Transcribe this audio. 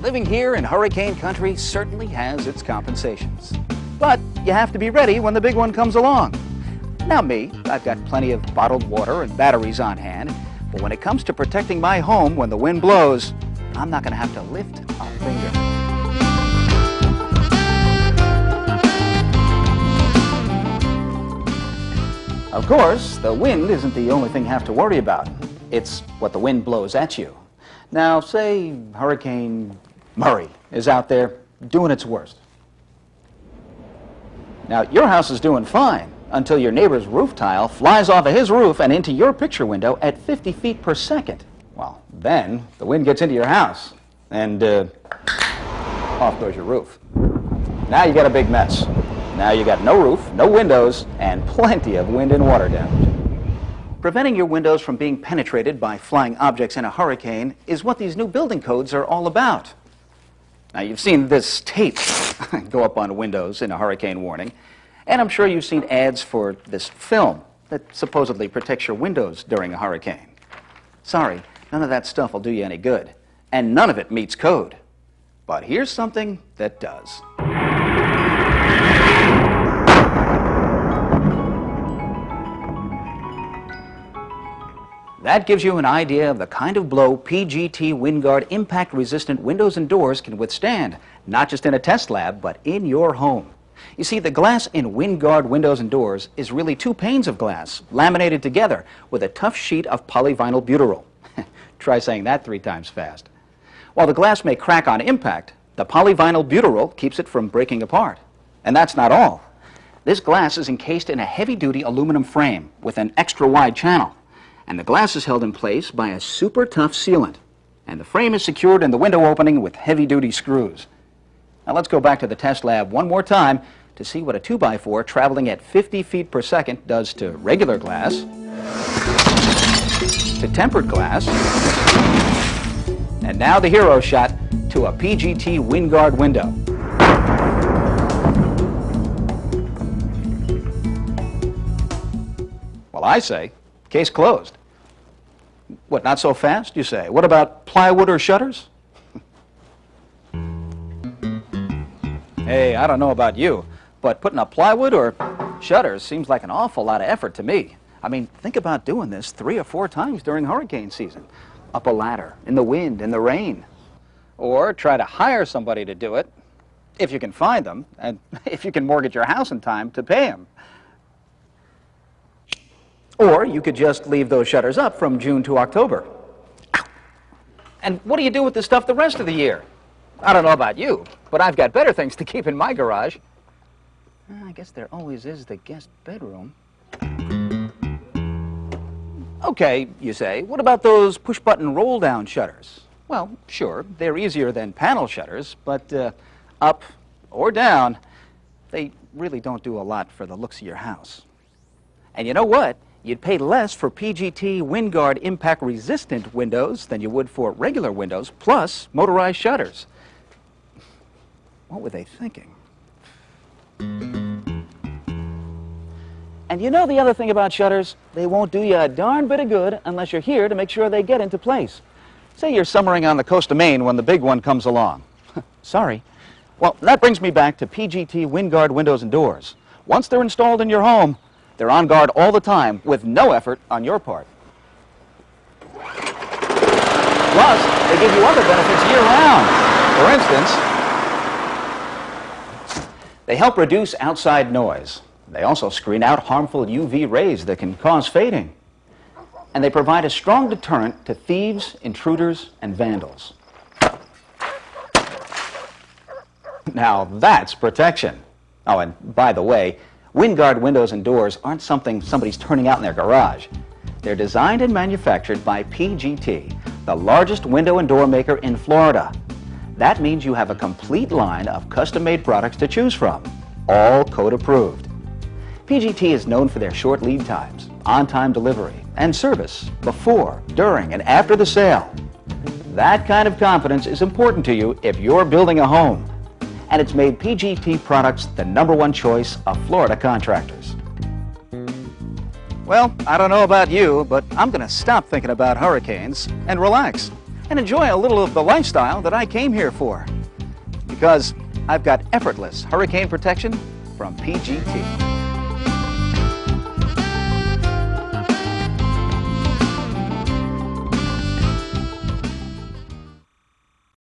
Living here in hurricane country certainly has its compensations. But you have to be ready when the big one comes along. Now me, I've got plenty of bottled water and batteries on hand, but when it comes to protecting my home when the wind blows, I'm not going to have to lift a finger. Of course, the wind isn't the only thing you have to worry about. It's what the wind blows at you. Now, say Hurricane Murray is out there doing its worst. Now, your house is doing fine until your neighbor's roof tile flies off of his roof and into your picture window at 50 feet per second. Well, then the wind gets into your house and off goes your roof. Now you got a big mess. Now you got no roof, no windows, and plenty of wind and water damage. Preventing your windows from being penetrated by flying objects in a hurricane is what these new building codes are all about. Now, you've seen this tape go up on windows in a hurricane warning, and I'm sure you've seen ads for this film that supposedly protects your windows during a hurricane. Sorry, none of that stuff will do you any good, and none of it meets code. But here's something that does. That gives you an idea of the kind of blow PGT WinGuard impact-resistant windows and doors can withstand, not just in a test lab, but in your home. You see, the glass in WinGuard windows and doors is really two panes of glass laminated together with a tough sheet of polyvinyl butyrol. Try saying that 3 times fast. While the glass may crack on impact, the polyvinyl butyrol keeps it from breaking apart. And that's not all. This glass is encased in a heavy-duty aluminum frame with an extra-wide channel. And the glass is held in place by a super tough sealant. And the frame is secured in the window opening with heavy-duty screws. Now let's go back to the test lab one more time to see what a 2x4 traveling at 50 feet per second does to regular glass, to tempered glass, and now the hero shot to a PGT WinGuard window. Well, I say, case closed. What, not so fast, you say? What about plywood or shutters? Hey, I don't know about you, but putting up plywood or shutters seems like an awful lot of effort to me. I mean, think about doing this 3 or 4 times during hurricane season. Up a ladder, in the wind, in the rain. Or try to hire somebody to do it, if you can find them, and if you can mortgage your house in time to pay them. Or you could just leave those shutters up from June to October. And what do you do with this stuff the rest of the year? I don't know about you, but I've got better things to keep in my garage. I guess there always is the guest bedroom. Okay, you say, what about those push-button roll-down shutters? Well, sure, they're easier than panel shutters, but up or down, they really don't do a lot for the looks of your house. And you know what? You'd pay less for PGT WinGuard impact-resistant windows than you would for regular windows, plus motorized shutters. What were they thinking? And you know the other thing about shutters? They won't do you a darn bit of good unless you're here to make sure they get into place. Say you're summering on the coast of Maine when the big one comes along. Sorry. Well, that brings me back to PGT WinGuard windows and doors. Once they're installed in your home, they're on guard all the time with no effort on your part. Plus, they give you other benefits year-round. For instance, they help reduce outside noise. They also screen out harmful UV rays that can cause fading. And they provide a strong deterrent to thieves, intruders, and vandals. Now that's protection. Oh, and by the way, WinGuard windows and doors aren't something somebody's turning out in their garage. They're designed and manufactured by PGT, the largest window and door maker in Florida. That means you have a complete line of custom-made products to choose from, all code approved. PGT is known for their short lead times, on-time delivery, and service before, during, and after the sale. That kind of confidence is important to you if you're building a home. And it's made PGT products the #1 choice of Florida contractors. Well, I don't know about you, but I'm going to stop thinking about hurricanes and relax. and enjoy a little of the lifestyle that I came here for. Because I've got Effortless hurricane protection from PGT.